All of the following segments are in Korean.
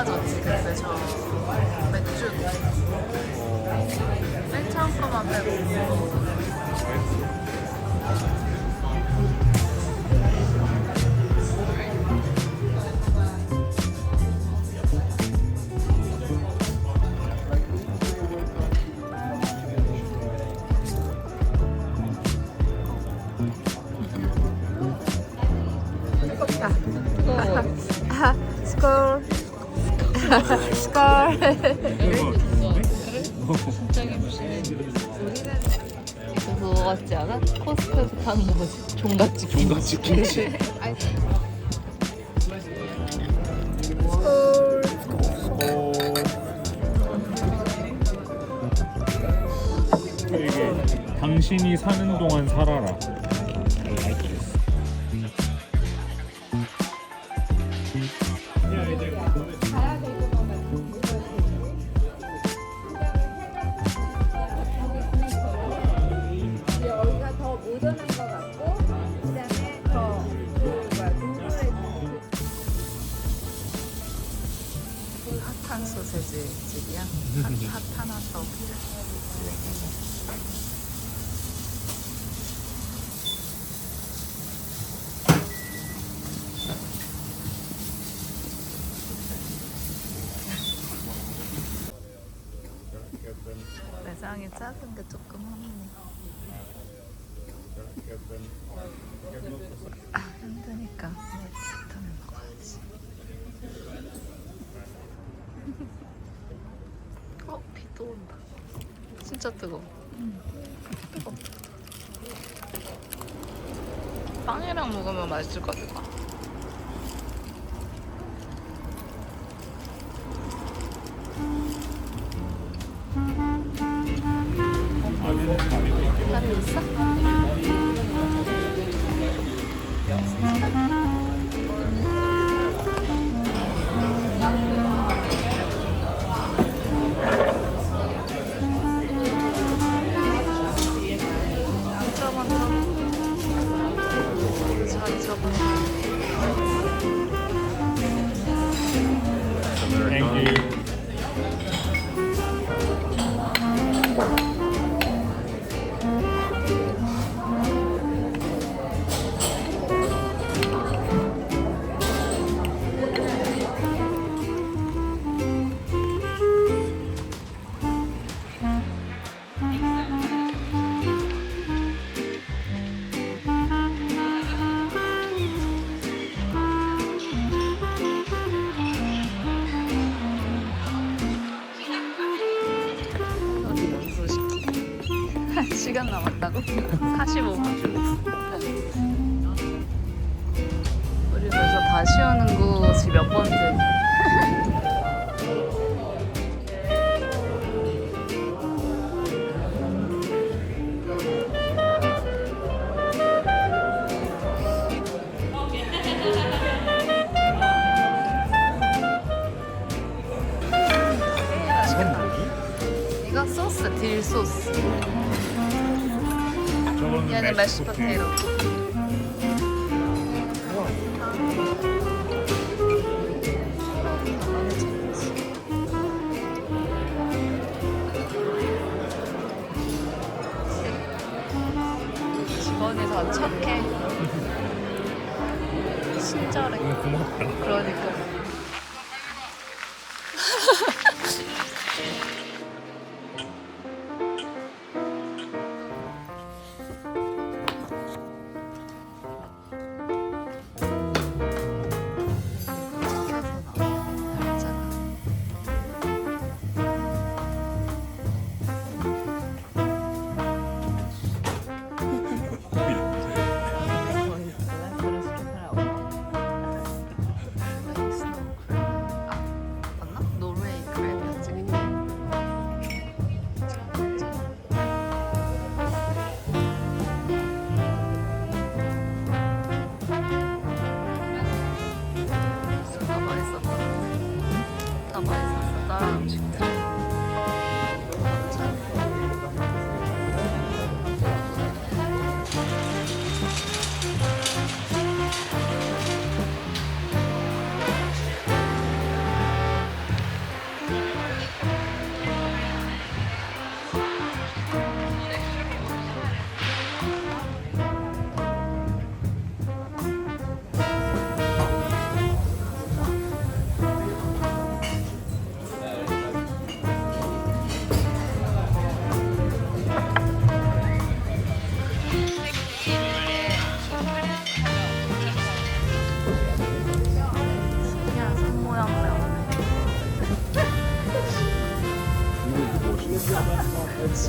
달라졌지. 근데 저 맥주 맨 처음 거만 빼고. 스콜. 스콜. 진짜 김치. 이거 그거 같지 않아? 코스트코에서 파는 거 뭐지? 종갓집 김치. 종갓집 김치. 이게 당신이 사는 동안 살아라. 여기가 더 모던한 것 같고, 그다음에 더 핫한 소세지 집이야? 핫한 핫도그. 매장이 작은 게 조금 힘드네. 힘드니까 비타민 먹어야지. 비도 온다. 진짜 뜨거워. 뜨거워. 빵이랑 먹으면 맛있을 것 같아. 다리 있어? Thank you. 우리 연수시키. 1시간 남았다고? 45분. 우리 벌써 다시 오는 곳이 몇 번째? 이거 소스, 딜 소스. 얘는 매쉬 포테이토. 직원이 더 착해. 친절해. 고맙다. 그러니까.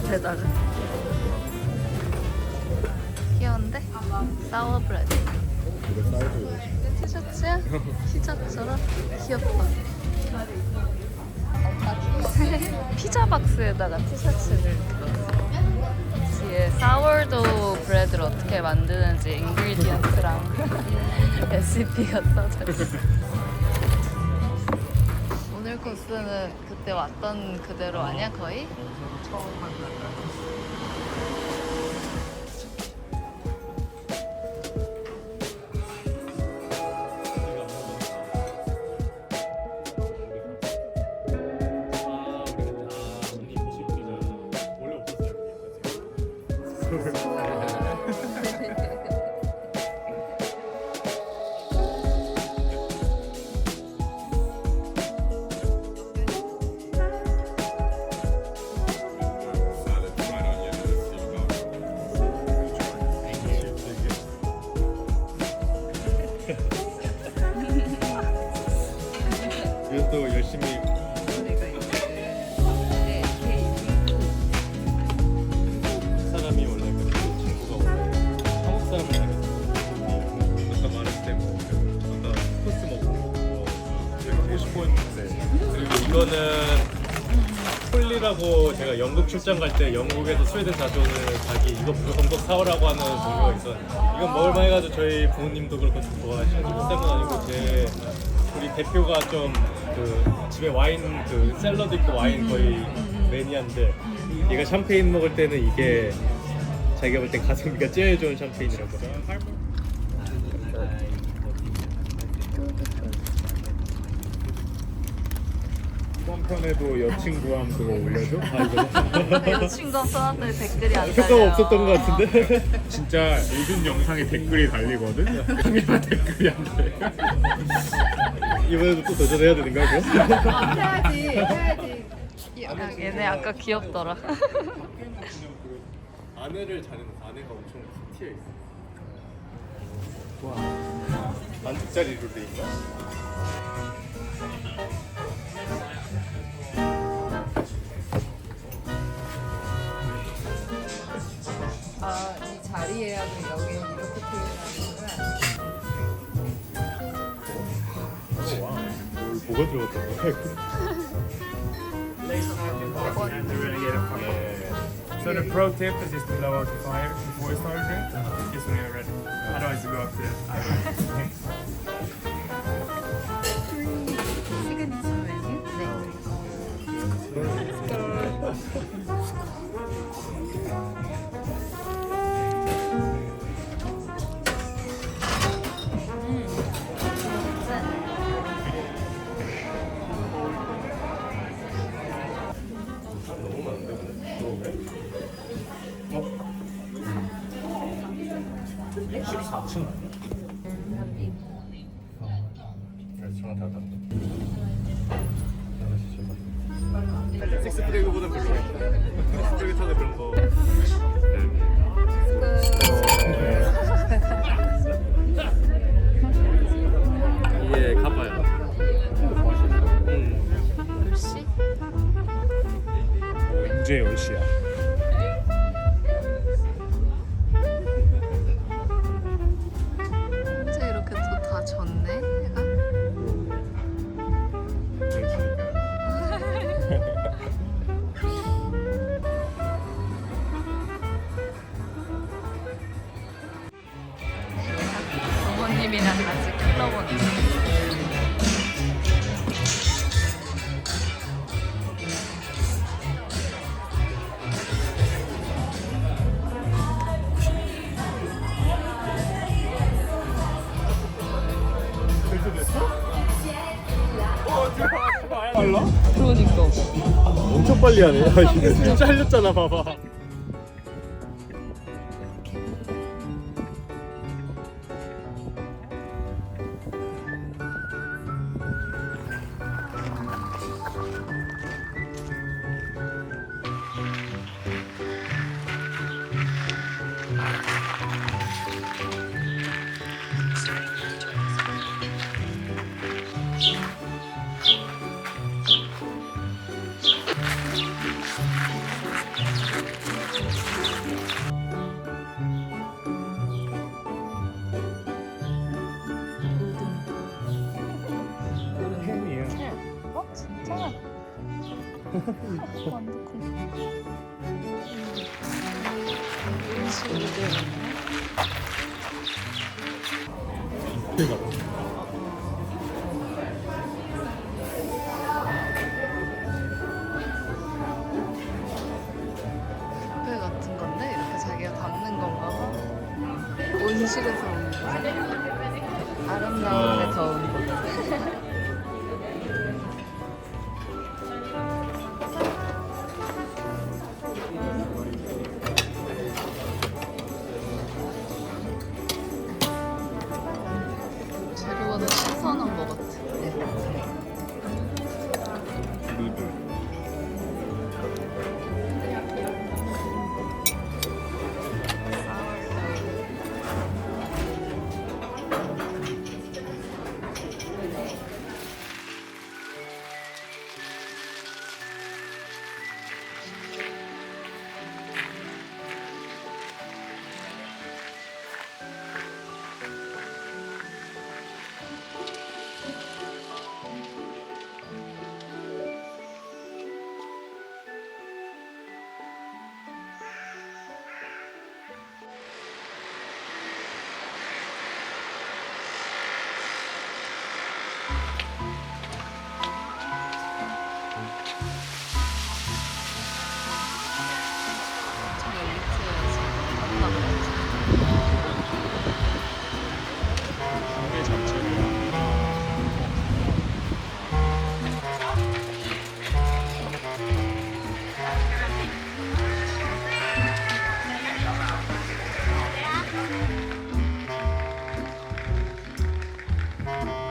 배달을. 귀여운데? 사워 브레드. 티셔츠야? 티셔츠처럼? 귀엽다. 피자 박스에다가 티셔츠를 넣었어. 뒤에 사워도 브레드를 어떻게 만드는지 인그리디언트랑 레시피가 써져 있어. 오늘 코스는 그때 왔던 그대로 아니야 거의? 이것도 열심히 사람이 원래 그 친구가 원래 한국 사람을 사귀었어요. 아까 말했을 때뭐 아까 코스 먹고 제가 하고 싶어 했는데 그리고 이거는 폴리라고 제가 영국 출장 갈 때 영국에서 스웨덴 자주 오는 자기 이거 무조건 꼭 사오라고 하는 종류가 있었는데 이건 먹을만 해가지고 저희 부모님도 그렇고 좀 좋아하시는 비싼 건 아니고 제 우리 대표가 좀 그 집에 와인 그 샐러드 있고 와인 거의 매니아인데 얘가 샴페인 먹을 때는 이게 자기가 볼 때 가성비가 제일 좋은 샴페인이라고. 이번 편에도 여친구함 그거 올려줘? 아 이거 여자친구가 써놨더니 댓글이 안 달려. 효과가 없었던 것 같은데. 진짜 읽은 영상에 댓글이 달리거든? 그냥 댓글이 안 돼. 이번에도 또 도전해야 되는 거야? 해야지. 얘네 아까 귀엽더라. 아내를 잘 해놓고 아내가 엄청 튀어 있어. 와. 만두짜리 룰레인가? 아, 이 자리에야 여기 이렇게 표현하는 거야. 와. 뭐가 들어갔던 거야? So the pro tip is just to blow out the fire before you start drink, just when you're ready. Otherwise you go up to 시그니처 메뉴? 네. 너무 많은데? 14층 정말 다 닿네. 식스플래그보다 별로 식스플래그 타다 그런 거. 이게 가봐요. 글씨? 언제 10시야? 언제 이렇게 또 다 졌네? 해가? 부모님이랑 같이 흘러보는 빨라? 그러니까. 엄청 빨리 하네. 이게 진짜 잘렸잖아, 봐봐. 뷔페 같은 건데 이렇게 자기가 담는 건가 봐. 온실에서 오는 거지. 아름다운데 더운 곳. 재료가 신선한 것 같아. 누들.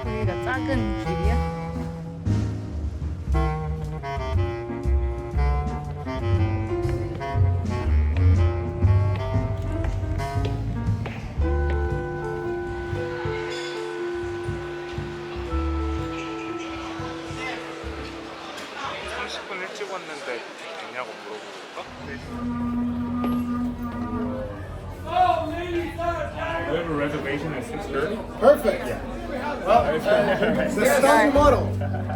여기가 작은 길이야? 일찍 왔는데 되냐고 물어볼까? We have a reservation at 6:30. Perfect. Well, the standard model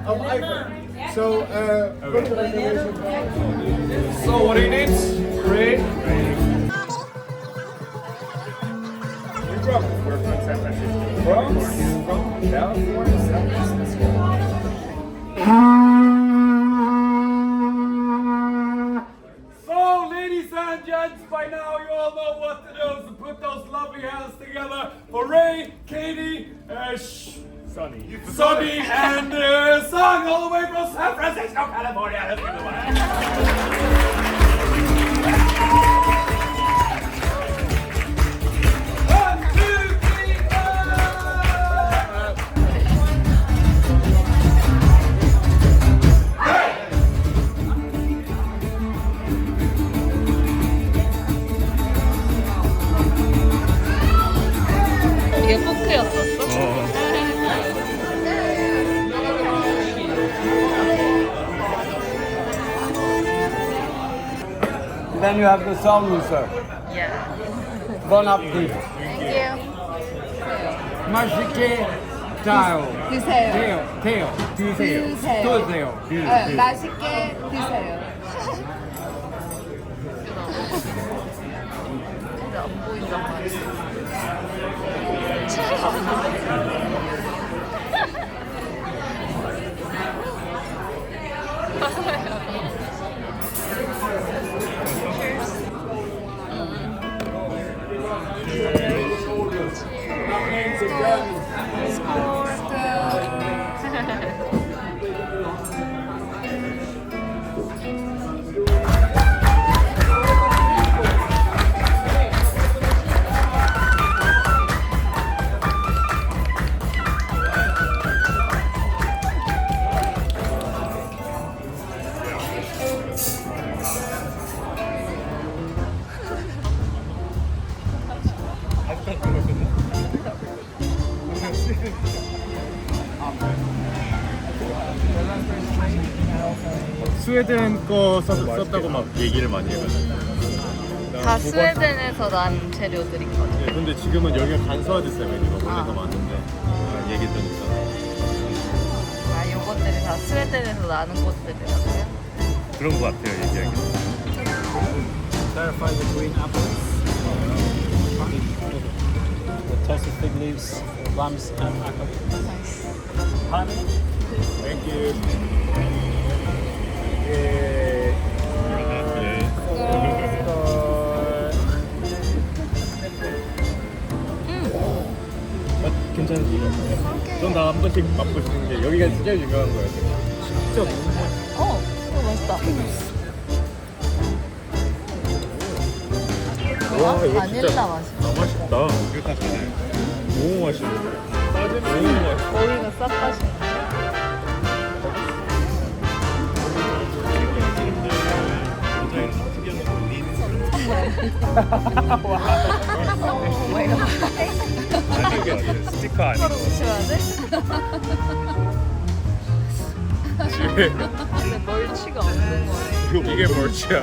of iPhone. So, So what do you need? Ray? We're from San Francisco. From California, San Francisco. So, ladies and gents, by now you all know what to do is to put those lovely hands together for Ray, Katie, Sunny. Sonny, and Song all the way from San Francisco, California. Let's give it a hand. One, two, three, go! 이게 포크였었어? then you have the salmon, sir. Yeah. Bon appetit. Thank you. 맛있게 자요. 드세요. 태요. 드세요. 드세요. 드세요. 맛있게 드세요. 근데 안 보인단 말이야. 스웨덴 거 썼다고 막 얘기를 많이 해가지고. 다 스웨덴에서 난 재료들이거든. 네, 근데 지금은 여기가 간소화됐어요. 메뉴가 원래 더 많은데 얘기 들으니까. 아, 요것들이 다 스웨덴에서 나는 곳들이라고요? 그런 거 같아요 얘기하기. Clarify the green apples. The toasted fig leaves, plums, and apple. Honey. Thank you. 예. 괜찮으시죠? 전다 한 번씩 맛보시는 게 여기가 진짜 유명한 거예요. 진짜 너무 맛있어요. 이거 맛있다. 와, 이거 바닐라 진짜 맛이. 너무 맛있다. 이거 딱 좋아요. 너무 맛있는데. 너무 맛있어. 거기가 싹 가시네. 오 마이 갓. 아니 이게 스티커 아니고 서로 붙여야 돼? 집에 근데 멀치가 없는 거네. 이게 멀치야.